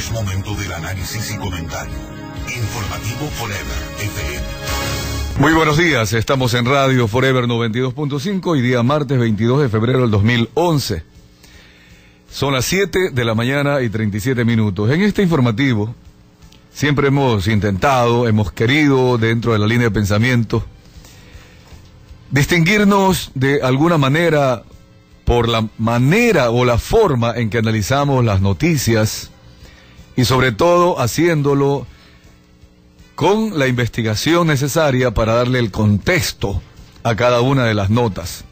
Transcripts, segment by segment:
Es momento del análisis y comentario. Informativo Forever FM. Muy buenos días, estamos en Radio Forever 92.5 hoy día martes 22 de febrero del 2011. Son las 7 de la mañana y 37 minutos. En este informativo siempre hemos intentado, hemos querido, dentro de la línea de pensamiento, distinguirnos de alguna manera por la manera o la forma en que analizamos las noticias y sobre todo haciéndolo con la investigación necesaria para darle el contexto a cada una de las notas.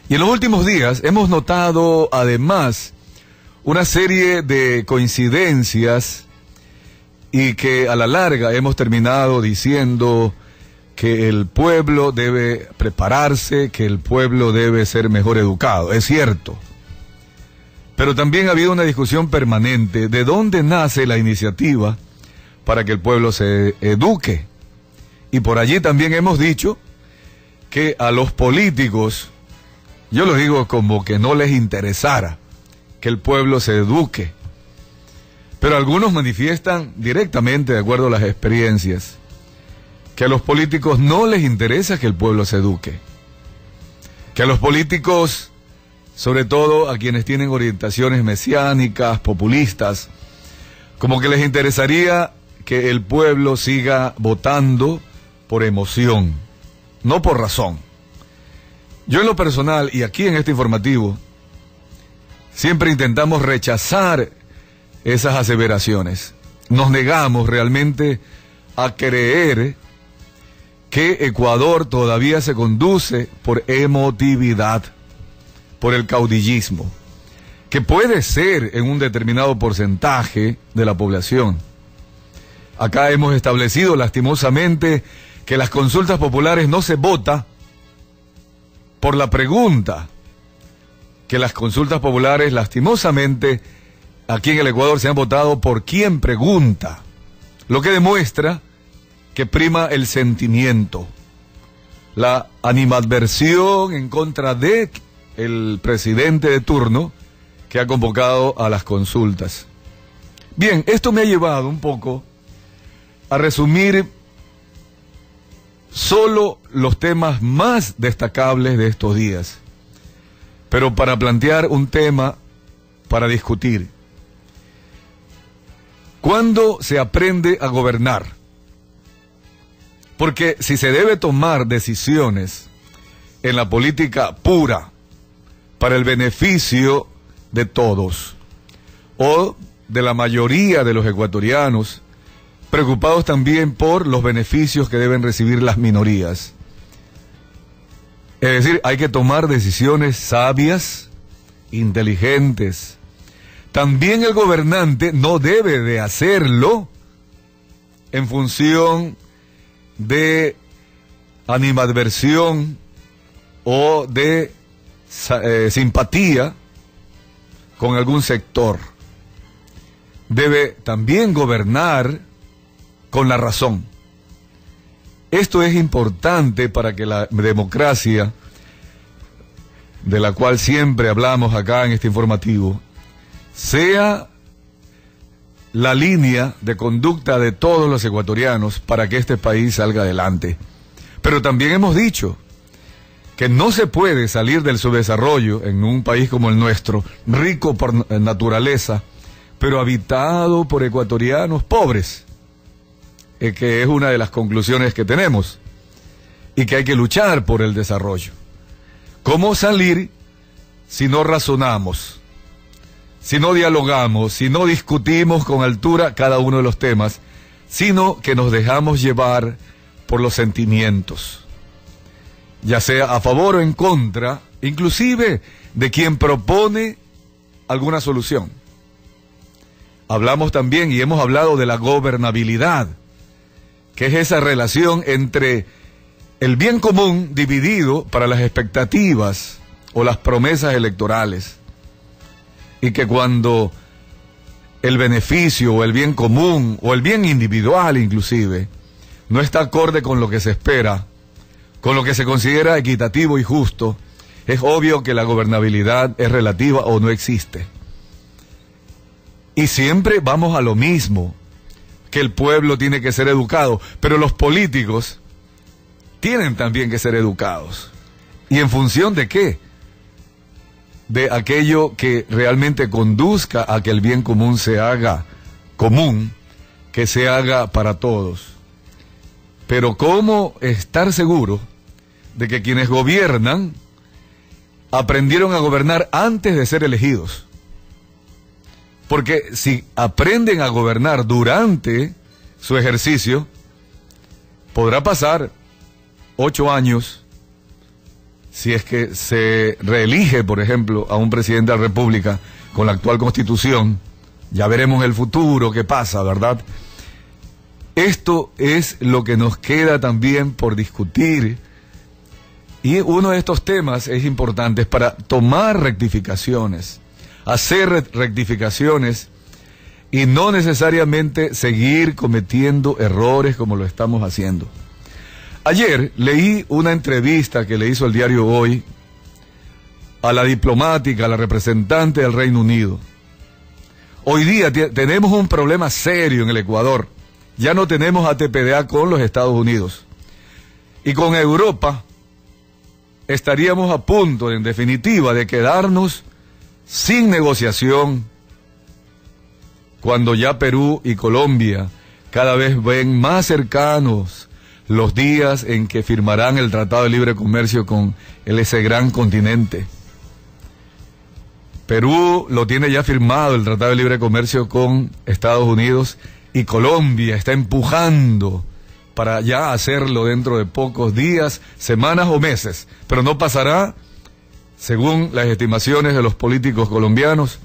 Y en los últimos días hemos notado además una serie de coincidencias y que a la larga hemos terminado diciendo que el pueblo debe prepararse, que el pueblo debe ser mejor educado. Es cierto. Pero también ha habido una discusión permanente de dónde nace la iniciativa para que el pueblo se eduque. Y por allí también hemos dicho que a los políticos, yo lo digo como que no les interesara que el pueblo se eduque. Pero algunos manifiestan directamente, de acuerdo a las experiencias, que a los políticos no les interesa que el pueblo se eduque. Que a los políticos, sobre todo a quienes tienen orientaciones mesiánicas, populistas, como que les interesaría que el pueblo siga votando por emoción, no por razón. Yo en lo personal, y aquí en este informativo, siempre intentamos rechazar esas aseveraciones. Nos negamos realmente a creer que Ecuador todavía se conduce por emotividad, por el caudillismo, que puede ser en un determinado porcentaje de la población. Acá hemos establecido lastimosamente que las consultas populares no se vota por la pregunta, que las consultas populares lastimosamente aquí en el Ecuador se han votado por quien pregunta, lo que demuestra que prima el sentimiento, la animadversión en contra de el presidente de turno que ha convocado a las consultas. Bien, esto me ha llevado un poco a resumir solo los temas más destacables de estos días, pero para plantear un tema para discutir. ¿Cuándo se aprende a gobernar? Porque si se debe tomar decisiones en la política pura para el beneficio de todos o de la mayoría de los ecuatorianos, preocupados también por los beneficios que deben recibir las minorías. Es decir, hay que tomar decisiones sabias, inteligentes. También el gobernante no debe de hacerlo en función de animadversión o de simpatía con algún sector. Debe también gobernar con la razón. Esto es importante para que la democracia, de la cual siempre hablamos acá en este informativo, sea la línea de conducta de todos los ecuatorianos para que este país salga adelante. Pero también hemos dicho que no se puede salir del subdesarrollo en un país como el nuestro, rico por naturaleza, pero habitado por ecuatorianos pobres, que es una de las conclusiones que tenemos, y que hay que luchar por el desarrollo. ¿Cómo salir si no razonamos? Si no dialogamos, si no discutimos con altura cada uno de los temas, sino que nos dejamos llevar por los sentimientos, ya sea a favor o en contra, inclusive de quien propone alguna solución. Hablamos también y hemos hablado de la gobernabilidad, que es esa relación entre el bien común dividido para las expectativas o las promesas electorales. Y que cuando el beneficio o el bien común o el bien individual inclusive no está acorde con lo que se espera, con lo que se considera equitativo y justo, es obvio que la gobernabilidad es relativa o no existe. Y siempre vamos a lo mismo, que el pueblo tiene que ser educado, pero los políticos tienen también que ser educados. ¿Y en función de qué? De aquello que realmente conduzca a que el bien común se haga común, que se haga para todos. Pero ¿cómo estar seguro de que quienes gobiernan aprendieron a gobernar antes de ser elegidos? Porque si aprenden a gobernar durante su ejercicio, podrá pasar 8 años, si es que se reelige, por ejemplo, a un presidente de la República con la actual Constitución. Ya veremos el futuro, qué pasa, ¿verdad? Esto es lo que nos queda también por discutir. Y uno de estos temas es importante para tomar rectificaciones, hacer rectificaciones y no necesariamente seguir cometiendo errores como lo estamos haciendo. Ayer leí una entrevista que le hizo el diario Hoy a la diplomática, a la representante del Reino Unido. Hoy día tenemos un problema serio en el Ecuador. Ya no tenemos ATPDA con los Estados Unidos. Y con Europa estaríamos a punto, en definitiva, de quedarnos sin negociación cuando ya Perú y Colombia cada vez ven más cercanos los días en que firmarán el Tratado de Libre Comercio con ese gran continente. Perú lo tiene ya firmado, el Tratado de Libre Comercio con Estados Unidos, y Colombia está empujando para ya hacerlo dentro de pocos días, semanas o meses, pero no pasará, según las estimaciones de los políticos colombianos,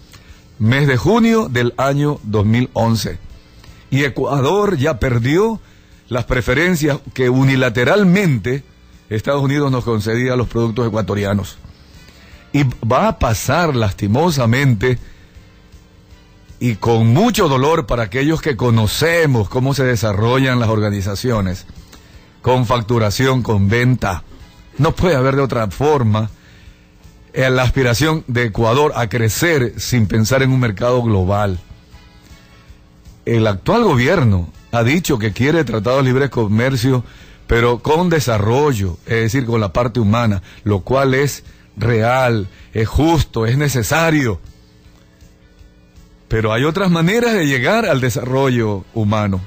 mes de junio del año 2011. Y Ecuador ya perdió las preferencias que unilateralmente Estados Unidos nos concedía a los productos ecuatorianos. Y va a pasar lastimosamente y con mucho dolor para aquellos que conocemos cómo se desarrollan las organizaciones, con facturación, con venta. No puede haber de otra forma la aspiración de Ecuador a crecer sin pensar en un mercado global. El actual gobierno ha dicho que quiere tratado de libre comercio, pero con desarrollo, es decir, con la parte humana, lo cual es real, es justo, es necesario. Pero hay otras maneras de llegar al desarrollo humano,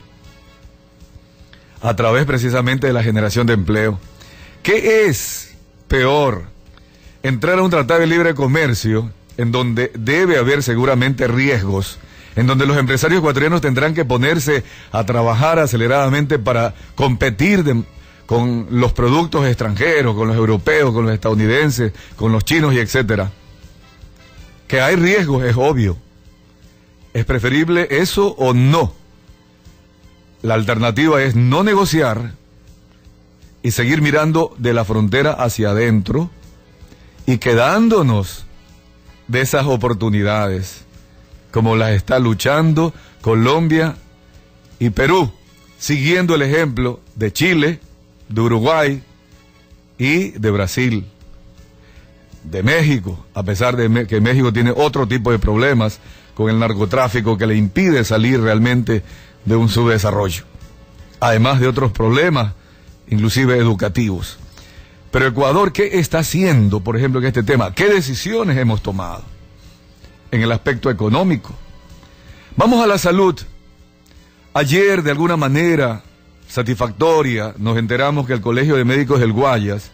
a través precisamente de la generación de empleo. ¿Qué es peor? Entrar a un tratado de libre comercio en donde debe haber seguramente riesgos, en donde los empresarios ecuatorianos tendrán que ponerse a trabajar aceleradamente para competir con los productos extranjeros, con los europeos, con los estadounidenses, con los chinos y etcétera. Que hay riesgos es obvio. ¿Es preferible eso o no? La alternativa es no negociar y seguir mirando de la frontera hacia adentro y quedándonos de esas oportunidades, como las está luchando Colombia y Perú, siguiendo el ejemplo de Chile, de Uruguay y de Brasil, de México, a pesar de que México tiene otro tipo de problemas con el narcotráfico que le impide salir realmente de un subdesarrollo, además de otros problemas, inclusive educativos. Pero Ecuador, ¿qué está haciendo, por ejemplo, en este tema? ¿Qué decisiones hemos tomado en el aspecto económico? Vamos a la salud. Ayer, de alguna manera satisfactoria, nos enteramos que el Colegio de Médicos del Guayas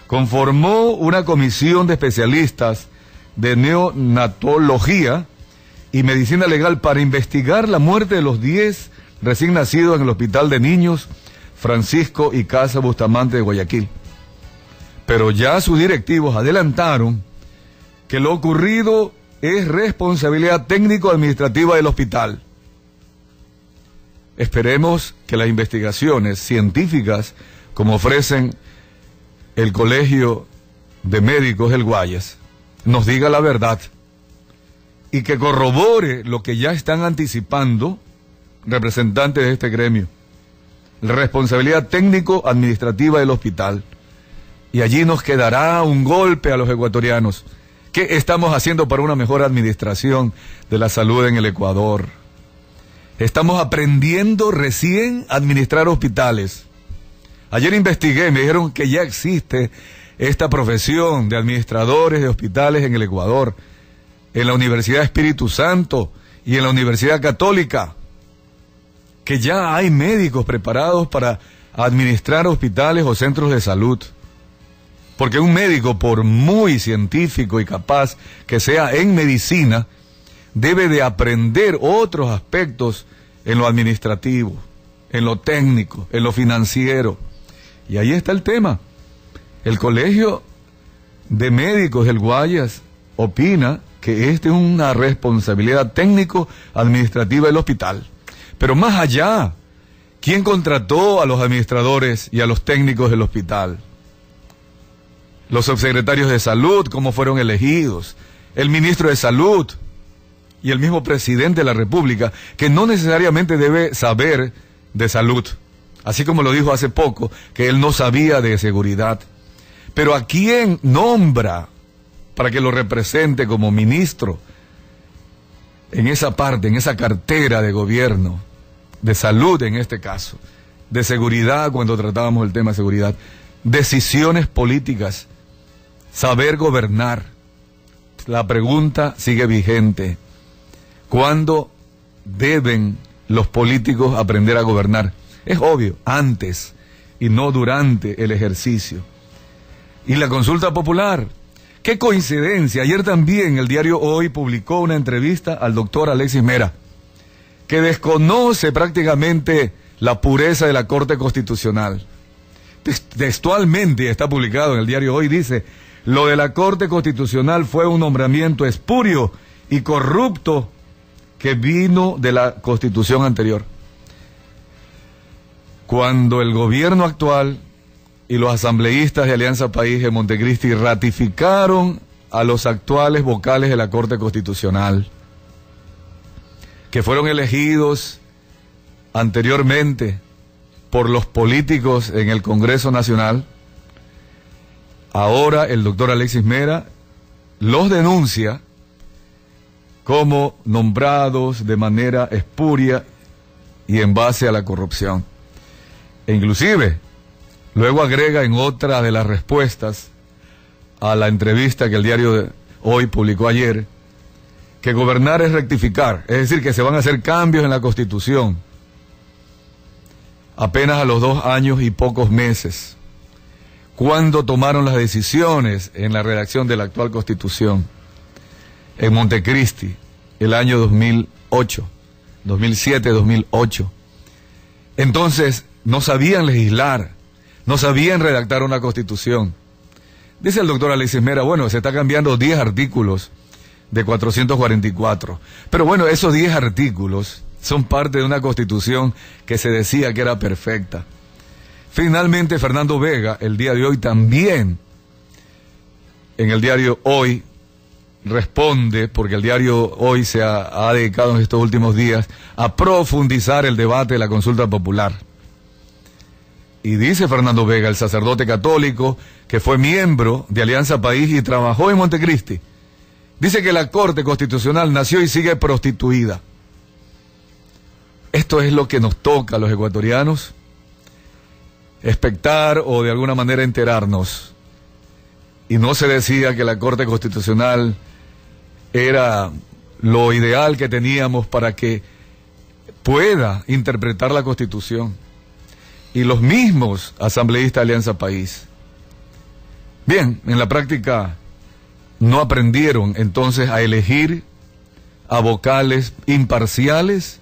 conformó una comisión de especialistas de neonatología y medicina legal para investigar la muerte de los 10 recién nacidos en el Hospital de Niños Francisco y Casa Bustamante de Guayaquil. Pero ya sus directivos adelantaron que lo ocurrido es responsabilidad técnico-administrativa del hospital. Esperemos que las investigaciones científicas, como ofrecen el Colegio de Médicos del Guayas, nos diga la verdad y que corrobore lo que ya están anticipando representantes de este gremio. La responsabilidad técnico-administrativa del hospital. Y allí nos quedará un golpe a los ecuatorianos ¿Qué estamos haciendo para una mejor administración de la salud en el Ecuador? Estamos aprendiendo recién a administrar hospitales. Ayer investigué, me dijeron que ya existe esta profesión de administradores de hospitales en el Ecuador, en la Universidad Espíritu Santo y en la Universidad Católica, que ya hay médicos preparados para administrar hospitales o centros de salud. Porque un médico, por muy científico y capaz que sea en medicina, debe de aprender otros aspectos en lo administrativo, en lo técnico, en lo financiero. Y ahí está el tema. El Colegio de Médicos del Guayas opina que esta es una responsabilidad técnico-administrativa del hospital. Pero más allá, ¿quién contrató a los administradores y a los técnicos del hospital? Los subsecretarios de salud, ¿cómo fueron elegidos? El ministro de salud y el mismo presidente de la República, que no necesariamente debe saber de salud, así como lo dijo hace poco, que él no sabía de seguridad. Pero ¿a quién nombra para que lo represente como ministro en esa parte, en esa cartera de gobierno, de salud en este caso, de seguridad cuando tratábamos el tema de seguridad, decisiones políticas, saber gobernar? La pregunta sigue vigente. ¿Cuándo deben los políticos aprender a gobernar? Es obvio, antes y no durante el ejercicio. Y la consulta popular, qué coincidencia. Ayer también el diario Hoy publicó una entrevista al doctor Alexis Mera, que desconoce prácticamente la pureza de la Corte Constitucional. Textualmente está publicado en el diario Hoy, dice: lo de la Corte Constitucional fue un nombramiento espurio y corrupto que vino de la Constitución anterior. Cuando el gobierno actual y los asambleístas de Alianza País de Montecristi ratificaron a los actuales vocales de la Corte Constitucional, que fueron elegidos anteriormente por los políticos en el Congreso Nacional, ahora el doctor Alexis Mera los denuncia como nombrados de manera espuria y en base a la corrupción. E inclusive, luego agrega en otra de las respuestas a la entrevista que el diario Hoy publicó ayer, que gobernar es rectificar, es decir, que se van a hacer cambios en la Constitución apenas a los 2 años y pocos meses, cuando tomaron las decisiones en la redacción de la actual Constitución en Montecristi, el año 2008, 2007-2008. Entonces, no sabían legislar, no sabían redactar una Constitución. Dice el doctor Alexis Mera, bueno, se está cambiando 10 artículos de 444. Pero bueno, esos 10 artículos son parte de una Constitución que se decía que era perfecta. Finalmente, Fernando Vega, el día de hoy también, en el diario Hoy, responde, porque el diario Hoy se ha dedicado en estos últimos días a profundizar el debate de la consulta popular. Y dice Fernando Vega, el sacerdote católico, que fue miembro de Alianza País y trabajó en Montecristi, dice que la Corte Constitucional nació y sigue prostituida. Esto es lo que nos toca a los ecuatorianos, expectar o de alguna manera enterarnos. Y no se decía que la Corte Constitucional era lo ideal que teníamos para que pueda interpretar la Constitución. Y los mismos asambleístas de Alianza País, bien, en la práctica no aprendieron entonces a elegir a vocales imparciales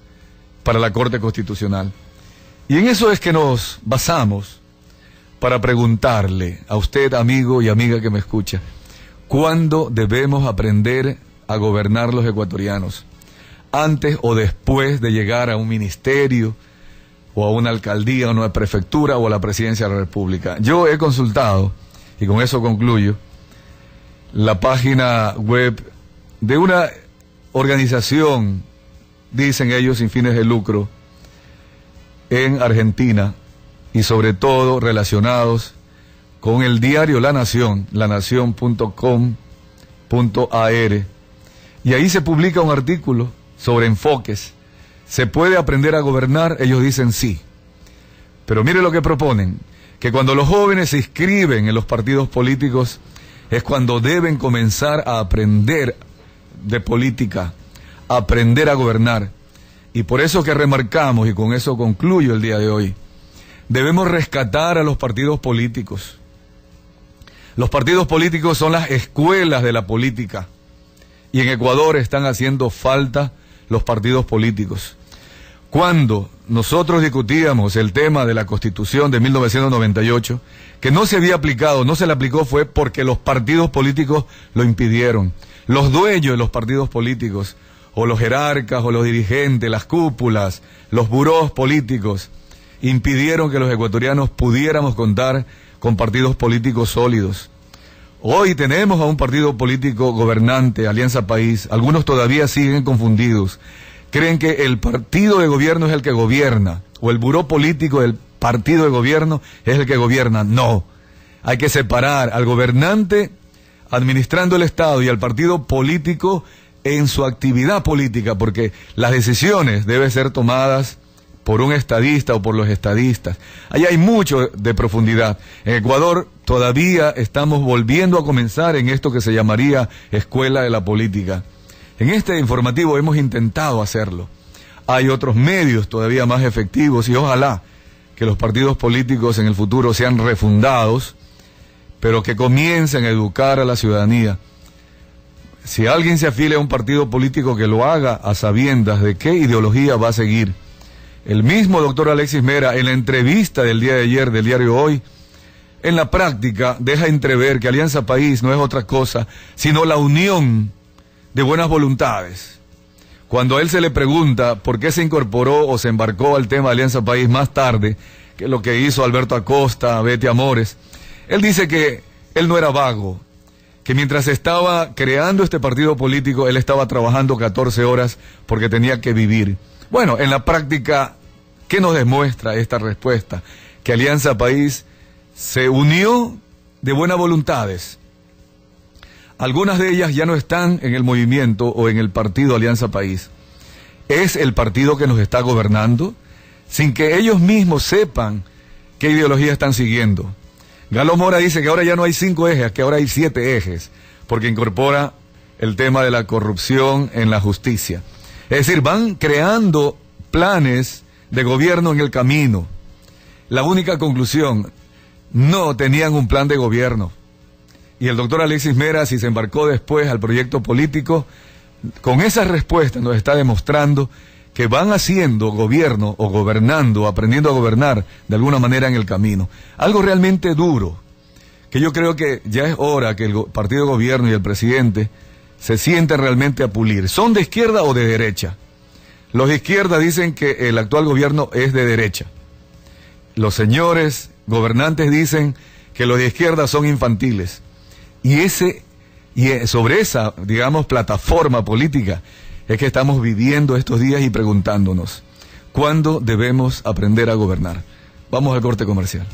para la Corte Constitucional. Y en eso es que nos basamos para preguntarle a usted, amigo y amiga que me escucha, ¿cuándo debemos aprender a gobernar los ecuatorianos? ¿Antes o después de llegar a un ministerio, o a una alcaldía, o a una prefectura, o a la presidencia de la República? Yo he consultado, y con eso concluyo, la página web de una organización, dicen ellos, sin fines de lucro, en Argentina, y sobre todo relacionados con el diario La Nación, lanacion.com.ar, y ahí se publica un artículo sobre enfoques. ¿Se puede aprender a gobernar? Ellos dicen sí. Pero mire lo que proponen, que cuando los jóvenes se inscriben en los partidos políticos es cuando deben comenzar a aprender de política, a aprender a gobernar. Y por eso que remarcamos, y con eso concluyo el día de hoy, debemos rescatar a los partidos políticos. Los partidos políticos son las escuelas de la política. Y en Ecuador están haciendo falta los partidos políticos. Cuando nosotros discutíamos el tema de la Constitución de 1998, que no se había aplicado, no se le aplicó fue porque los partidos políticos lo impidieron. Los dueños de los partidos políticos, o los jerarcas, o los dirigentes, las cúpulas, los burós políticos, impidieron que los ecuatorianos pudiéramos contar con partidos políticos sólidos. Hoy tenemos a un partido político gobernante, Alianza País. Algunos todavía siguen confundidos. Creen que el partido de gobierno es el que gobierna, o el buró político del partido de gobierno es el que gobierna. No, hay que separar al gobernante administrando el Estado y al partido político en su actividad política, porque las decisiones deben ser tomadas por un estadista o por los estadistas. Ahí hay mucho de profundidad. En Ecuador todavía estamos volviendo a comenzar en esto que se llamaría escuela de la política. En este informativo hemos intentado hacerlo. Hay otros medios todavía más efectivos y ojalá que los partidos políticos en el futuro sean refundados, pero que comiencen a educar a la ciudadanía. Si alguien se afilia a un partido político, que lo haga a sabiendas de qué ideología va a seguir. El mismo doctor Alexis Mera, en la entrevista del día de ayer del diario Hoy, en la práctica deja entrever que Alianza País no es otra cosa, sino la unión de buenas voluntades. Cuando a él se le pregunta por qué se incorporó o se embarcó al tema de Alianza País más tarde, que lo que hizo Alberto Acosta, Betty Amores, él dice que él no era vago, que mientras estaba creando este partido político, él estaba trabajando 14 horas porque tenía que vivir. Bueno, en la práctica, ¿qué nos demuestra esta respuesta? Que Alianza País se unió de buenas voluntades. Algunas de ellas ya no están en el movimiento o en el partido Alianza País. Es el partido que nos está gobernando sin que ellos mismos sepan qué ideología están siguiendo. Galo Mora dice que ahora ya no hay 5 ejes, que ahora hay 7 ejes, porque incorpora el tema de la corrupción en la justicia. Es decir, van creando planes de gobierno en el camino. La única conclusión, no tenían un plan de gobierno. Y el doctor Alexis Mera, si se embarcó después al proyecto político, con esas respuestas nos está demostrando que van haciendo gobierno o gobernando, aprendiendo a gobernar de alguna manera en el camino. Algo realmente duro, que yo creo que ya es hora que el partido de gobierno y el presidente se sienten realmente a pulir. ¿Son de izquierda o de derecha? Los de izquierda dicen que el actual gobierno es de derecha. Los señores gobernantes dicen que los de izquierda son infantiles. Y sobre esa, digamos, plataforma política es que estamos viviendo estos días y preguntándonos, ¿cuándo debemos aprender a gobernar? Vamos al corte comercial.